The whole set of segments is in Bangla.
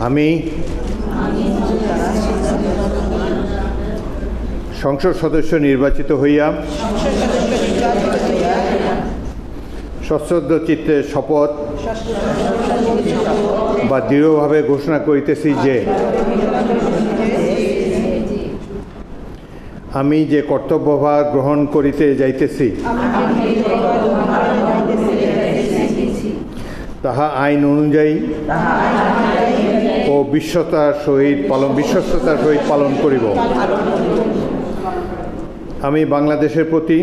আমি সংসদ সদস্য নির্বাচিত হইয়া সশ্রদ্ধ চিত্তে শপথ বা দৃঢ়ভাবে ঘোষণা করিতেছি যে আমি যে কর্তব্যভার গ্রহণ করিতে যাইতেছি তাহা আইন অনুযায়ী ও বিশ্বস্ততার সহিত পালন করিব। আমি বাংলাদেশের প্রতি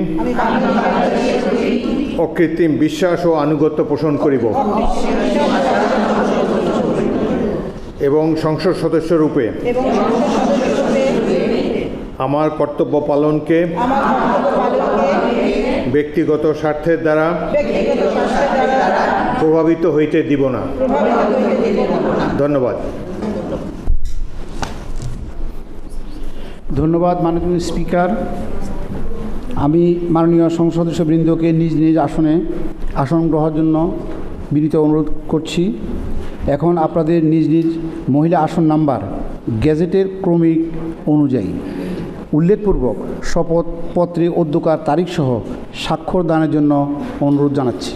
অকৃত্রিম বিশ্বাস ও আনুগত্য পোষণ করিব এবং সংসদ সদস্য রূপে আমার কর্তব্য পালনকে ব্যক্তিগত স্বার্থের দ্বারা প্রভাবিত হইতে দিব না। ধন্যবাদ। ধন্যবাদ মাননীয় স্পিকার। আমি মাননীয় সংসদ সদস্যবৃন্দকে নিজ নিজ আসন গ্রহণের জন্য বিনীত অনুরোধ করছি। এখন আপনাদের নিজ নিজ মহিলা আসন নাম্বার গেজেটের ক্রমিক অনুযায়ী উল্লেখপূর্বক শপথপত্রে অধ্যকার তারিখসহ স্বাক্ষর দানের জন্য অনুরোধ জানাচ্ছি।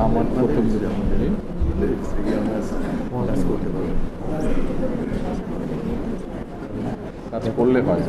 আমার প্রথম কাজ করলে হয়।